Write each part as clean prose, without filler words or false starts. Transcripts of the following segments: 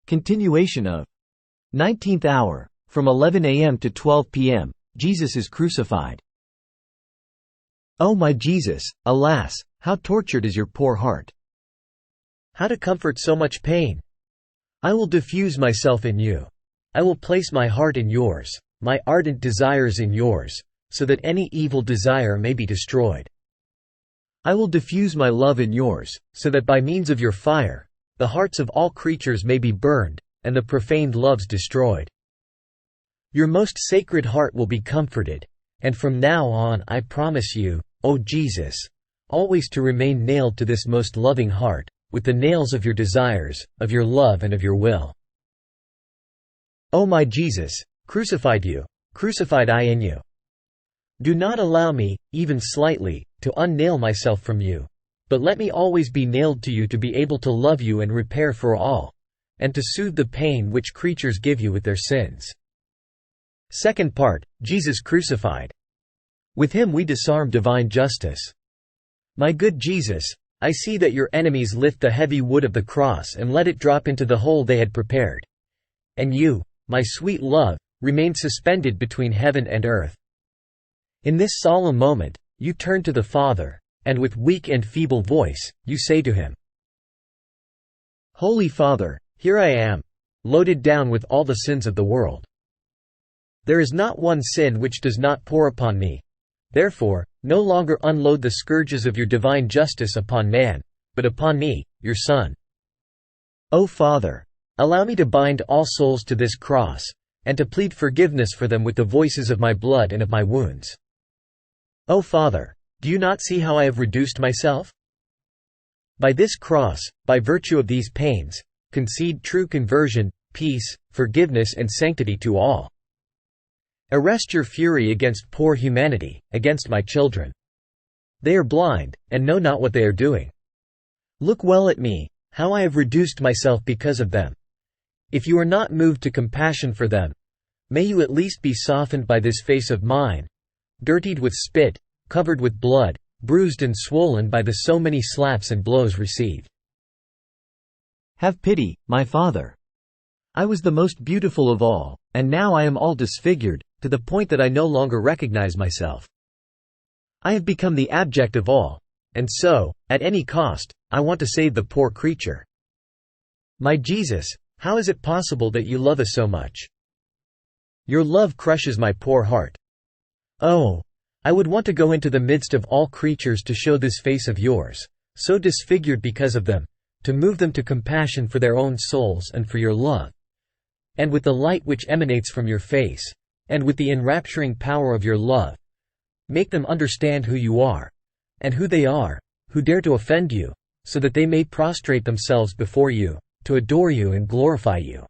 Continuation of 19th Hour, from 11 a.m. to 12 p.m., Jesus is crucified. O my Jesus, alas, how tortured is your poor heart! How to comfort so much pain? I will diffuse myself in you. I will place my heart in yours, my ardent desires in yours, so that any evil desire may be destroyed. I will diffuse my love in yours, so that by means of your fire, the hearts of all creatures may be burned, and the profaned loves destroyed. Your most sacred heart will be comforted, and from now on I promise you, O Jesus, always to remain nailed to this most loving heart, with the nails of your desires, of your love and of your will. O my Jesus, crucified I in you. Do not allow me, even slightly, to unnail myself from you, but let me always be nailed to you to be able to love you and repair for all, and to soothe the pain which creatures give you with their sins. Second part, Jesus crucified. With him we disarm divine justice. My good Jesus, I see that your enemies lift the heavy wood of the cross and let it drop into the hole they had prepared. And you, my sweet love, remain suspended between heaven and earth. In this solemn moment, you turn to the Father, and with weak and feeble voice, you say to him, Holy Father, here I am, loaded down with all the sins of the world. There is not one sin which does not pour upon me. Therefore, no longer unload the scourges of your divine justice upon man, but upon me, your Son. O Father, allow me to bind all souls to this cross, and to plead forgiveness for them with the voices of my blood and of my wounds. O Father, do you not see how I have reduced myself? By this cross, by virtue of these pains, concede true conversion, peace, forgiveness and sanctity to all. Arrest your fury against poor humanity, against my children. They are blind, and know not what they are doing. Look well at me, how I have reduced myself because of them. If you are not moved to compassion for them, may you at least be softened by this face of mine, dirtied with spit, covered with blood, bruised and swollen by the so many slaps and blows received. Have pity, my Father. I was the most beautiful of all, and now I am all disfigured, to the point that I no longer recognize myself. I have become the abject of all, and so, at any cost, I want to save the poor creature. My Jesus, how is it possible that you love us so much? Your love crushes my poor heart. Oh, I would want to go into the midst of all creatures to show this face of yours, so disfigured because of them, to move them to compassion for their own souls and for your love. And with the light which emanates from your face, and with the enrapturing power of your love, make them understand who you are, and who they are, who dare to offend you, so that they may prostrate themselves before you, to adore you and glorify you.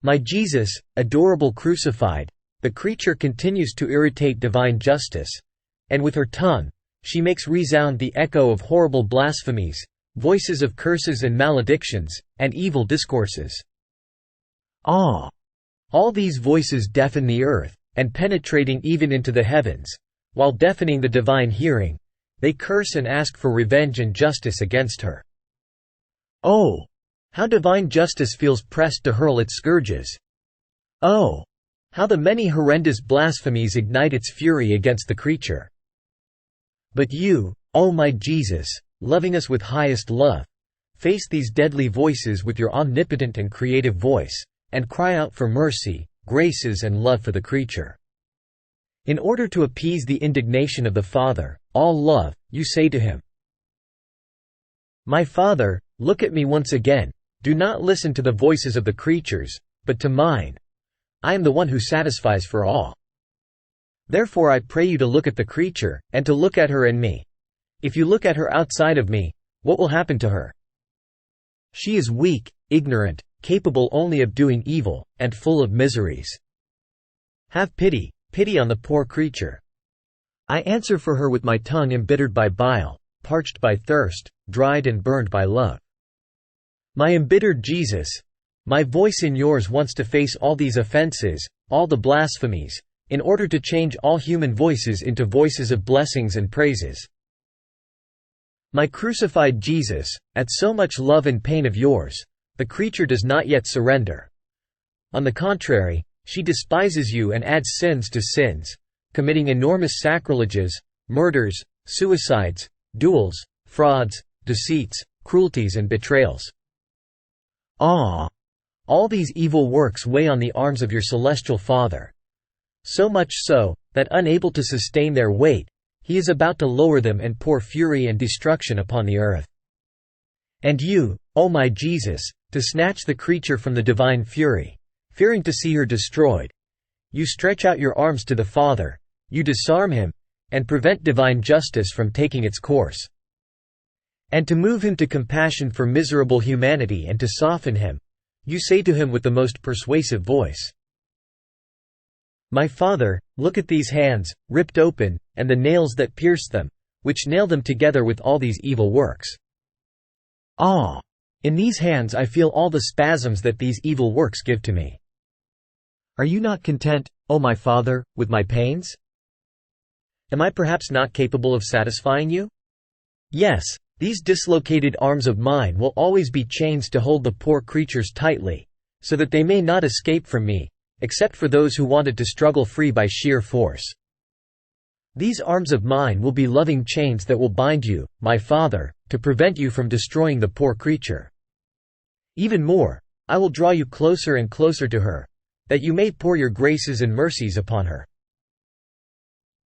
My Jesus, adorable crucified, the creature continues to irritate divine justice, and with her tongue, she makes resound the echo of horrible blasphemies, voices of curses and maledictions, and evil discourses. Ah! All these voices deafen the earth, and penetrating even into the heavens, while deafening the divine hearing, they curse and ask for revenge and justice against her. Oh! How divine justice feels pressed to hurl its scourges! Oh! How the many horrendous blasphemies ignite its fury against the creature! But you, O my Jesus, loving us with highest love, face these deadly voices with your omnipotent and creative voice, and cry out for mercy, graces and love for the creature. In order to appease the indignation of the Father, all love, you say to him, My Father, look at me once again, do not listen to the voices of the creatures, but to mine. I am the one who satisfies for all. Therefore I pray you to look at the creature, and to look at her and me. If you look at her outside of me, what will happen to her? She is weak, ignorant, capable only of doing evil, and full of miseries. Have pity, pity on the poor creature. I answer for her with my tongue embittered by bile, parched by thirst, dried and burned by love. My embittered Jesus, my voice in yours wants to face all these offenses, all the blasphemies, in order to change all human voices into voices of blessings and praises. My crucified Jesus, at so much love and pain of yours, the creature does not yet surrender. On the contrary, she despises you and adds sins to sins, committing enormous sacrileges, murders, suicides, duels, frauds, deceits, cruelties and betrayals. All these evil works weigh on the arms of your celestial Father. So much so, that unable to sustain their weight, he is about to lower them and pour fury and destruction upon the earth. And you, O my Jesus, to snatch the creature from the divine fury, fearing to see her destroyed, you stretch out your arms to the Father, you disarm him, and prevent divine justice from taking its course. And to move him to compassion for miserable humanity and to soften him, you say to him with the most persuasive voice, My Father, look at these hands, ripped open, and the nails that pierce them, which nail them together with all these evil works. In these hands I feel all the spasms that these evil works give to me. Are you not content, O my Father, with my pains? Am I perhaps not capable of satisfying you? Yes, these dislocated arms of mine will always be chains to hold the poor creatures tightly, so that they may not escape from me, except for those who wanted to struggle free by sheer force. These arms of mine will be loving chains that will bind you, my Father, to prevent you from destroying the poor creature. Even more, I will draw you closer and closer to her, that you may pour your graces and mercies upon her.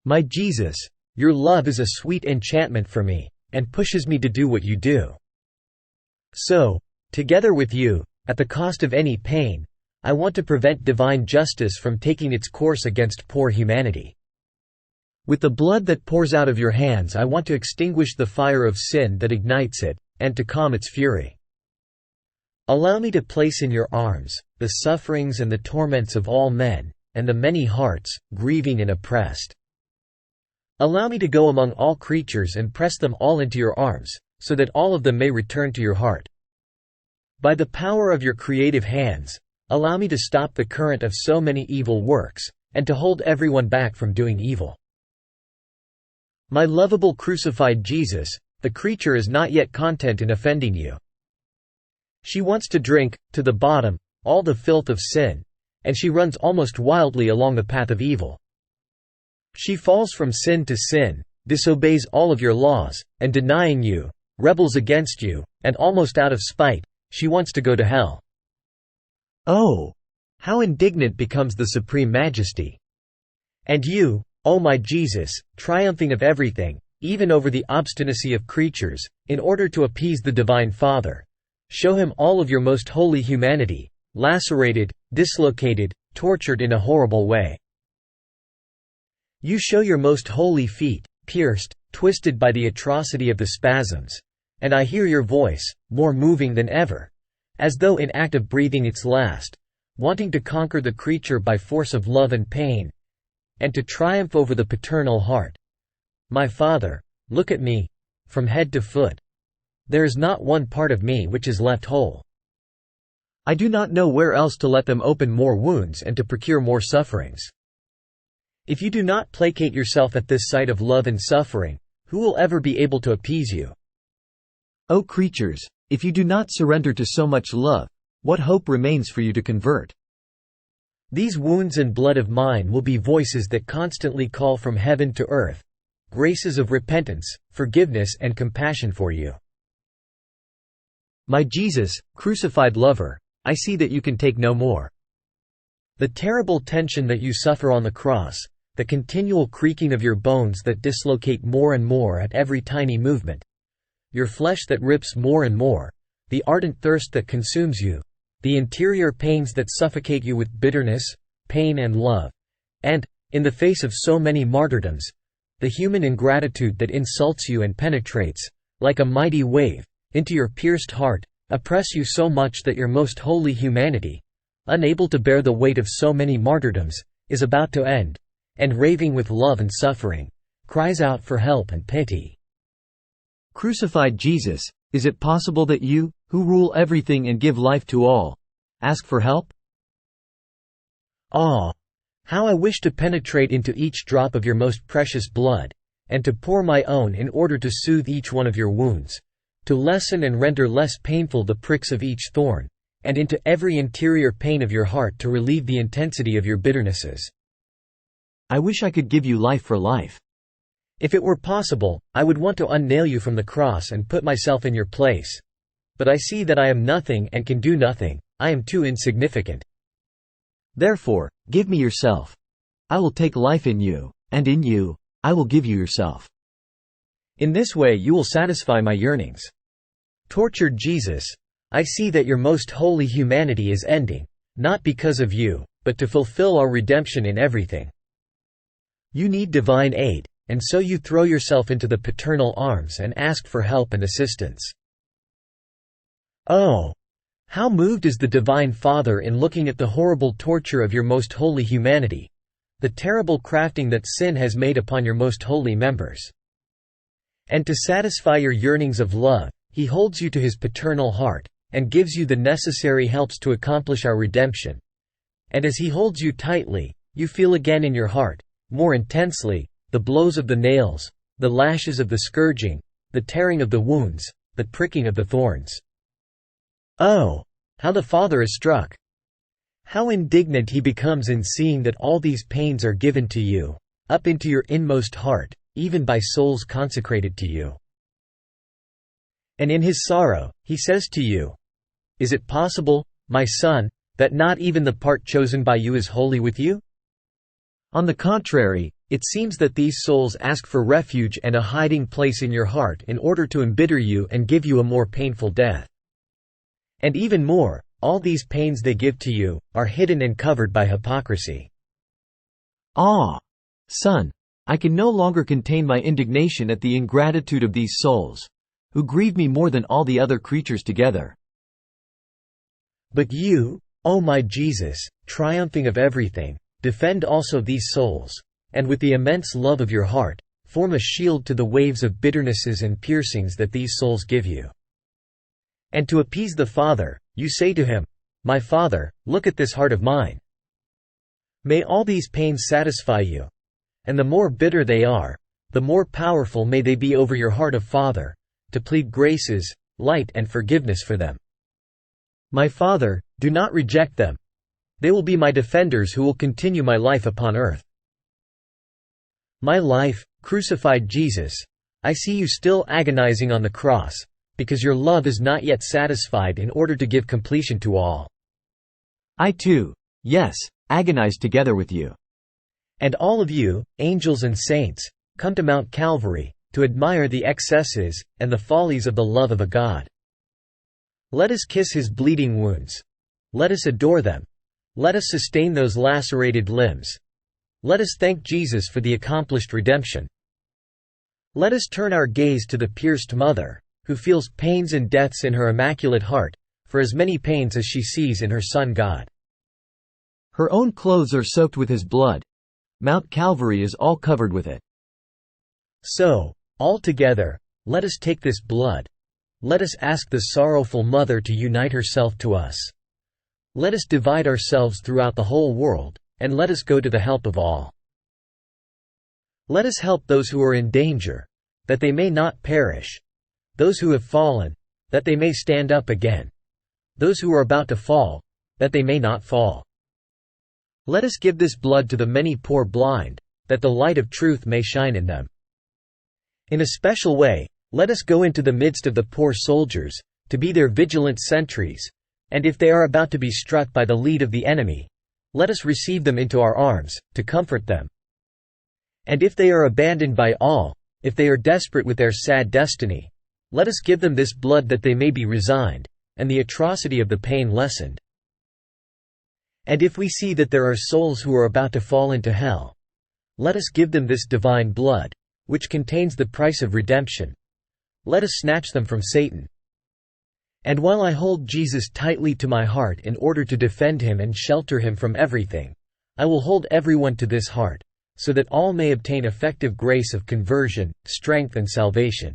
My Jesus, your love is a sweet enchantment for me, and pushes me to do what you do. So, together with you, at the cost of any pain, I want to prevent divine justice from taking its course against poor humanity. With the blood that pours out of your hands I want to extinguish the fire of sin that ignites it, and to calm its fury. Allow me to place in your arms the sufferings and the torments of all men, and the many hearts, grieving and oppressed. Allow me to go among all creatures and press them all into your arms, so that all of them may return to your heart. By the power of your creative hands, allow me to stop the current of so many evil works, and to hold everyone back from doing evil. My lovable crucified Jesus, the creature is not yet content in offending you. She wants to drink, to the bottom, all the filth of sin, and she runs almost wildly along the path of evil. She falls from sin to sin, disobeys all of your laws, and denying you, rebels against you, and almost out of spite, she wants to go to hell. Oh, how indignant becomes the Supreme Majesty! And you, O my Jesus, triumphing of everything, even over the obstinacy of creatures, in order to appease the Divine Father, show him all of your most holy humanity, lacerated, dislocated, tortured in a horrible way. You show your most holy feet, pierced, twisted by the atrocity of the spasms, and I hear your voice, more moving than ever, as though in act of breathing its last, wanting to conquer the creature by force of love and pain, and to triumph over the paternal heart. My Father, look at me, from head to foot. There is not one part of me which is left whole. I do not know where else to let them open more wounds and to procure more sufferings. If you do not placate yourself at this sight of love and suffering, who will ever be able to appease you? O creatures, if you do not surrender to so much love, what hope remains for you to convert? These wounds and blood of mine will be voices that constantly call from heaven to earth, graces of repentance, forgiveness and compassion for you. My Jesus, crucified lover, I see that you can take no more. The terrible tension that you suffer on the cross, the continual creaking of your bones that dislocate more and more at every tiny movement, your flesh that rips more and more, the ardent thirst that consumes you, the interior pains that suffocate you with bitterness, pain and love, and, in the face of so many martyrdoms, the human ingratitude that insults you and penetrates, like a mighty wave, into your pierced heart, oppress you so much that your most holy humanity, unable to bear the weight of so many martyrdoms, is about to end, and raving with love and suffering, cries out for help and pity. Crucified Jesus, is it possible that you, who rule everything and give life to all, ask for help? Ah! How I wish to penetrate into each drop of your most precious blood, and to pour my own in order to soothe each one of your wounds, to lessen and render less painful the pricks of each thorn, and into every interior pain of your heart to relieve the intensity of your bitternesses. I wish I could give you life for life. If it were possible, I would want to unnail you from the cross and put myself in your place. But I see that I am nothing and can do nothing. I am too insignificant. Therefore, give me yourself. I will take life in you, and in you, I will give you yourself. In this way you will satisfy my yearnings. Tortured Jesus, I see that your most holy humanity is ending, not because of you, but to fulfill our redemption in everything. You need divine aid, and so you throw yourself into the paternal arms and ask for help and assistance. Oh, how moved is the Divine Father in looking at the horrible torture of your most holy humanity, the terrible crafting that sin has made upon your most holy members. And to satisfy your yearnings of love, He holds you to His paternal heart, and gives you the necessary helps to accomplish our redemption. And as He holds you tightly, you feel again in your heart, more intensely, the blows of the nails, the lashes of the scourging, the tearing of the wounds, the pricking of the thorns. Oh, how the Father is struck! How indignant He becomes in seeing that all these pains are given to you, up into your inmost heart, even by souls consecrated to you. And in His sorrow, He says to you, "Is it possible, my son, that not even the part chosen by you is holy with you?" On the contrary, it seems that these souls ask for refuge and a hiding place in your heart in order to embitter you and give you a more painful death. And even more, all these pains they give to you are hidden and covered by hypocrisy. Ah, son, I can no longer contain my indignation at the ingratitude of these souls, who grieve me more than all the other creatures together. But you, O my Jesus, triumphing of everything, defend also these souls, and with the immense love of your heart, form a shield to the waves of bitternesses and piercings that these souls give you. And to appease the Father, you say to Him, "My Father, look at this heart of mine. May all these pains satisfy you. And the more bitter they are, the more powerful may they be over your heart of Father, to plead graces, light and forgiveness for them. My Father, do not reject them. They will be my defenders who will continue my life upon earth. My life, crucified Jesus, I see you still agonizing on the cross, because your love is not yet satisfied in order to give completion to all. I too, yes, agonize together with you. And all of you, angels and saints, come to Mount Calvary, to admire the excesses and the follies of the love of a God. Let us kiss His bleeding wounds. Let us adore them. Let us sustain those lacerated limbs. Let us thank Jesus for the accomplished redemption. Let us turn our gaze to the pierced Mother, who feels pains and deaths in her immaculate heart, for as many pains as she sees in her Son God. Her own clothes are soaked with His blood. Mount Calvary is all covered with it. So, all together, let us take this blood. Let us ask the sorrowful Mother to unite herself to us. Let us divide ourselves throughout the whole world, and let us go to the help of all. Let us help those who are in danger, that they may not perish, those who have fallen, that they may stand up again, those who are about to fall, that they may not fall. Let us give this blood to the many poor blind, that the light of truth may shine in them. In a special way, let us go into the midst of the poor soldiers, to be their vigilant sentries, and if they are about to be struck by the lead of the enemy, let us receive them into our arms, to comfort them. And if they are abandoned by all, if they are desperate with their sad destiny, let us give them this blood that they may be resigned, and the atrocity of the pain lessened. And if we see that there are souls who are about to fall into hell, let us give them this divine blood, which contains the price of redemption. Let us snatch them from Satan. And while I hold Jesus tightly to my heart in order to defend Him and shelter Him from everything, I will hold everyone to this heart, so that all may obtain effective grace of conversion, strength and salvation.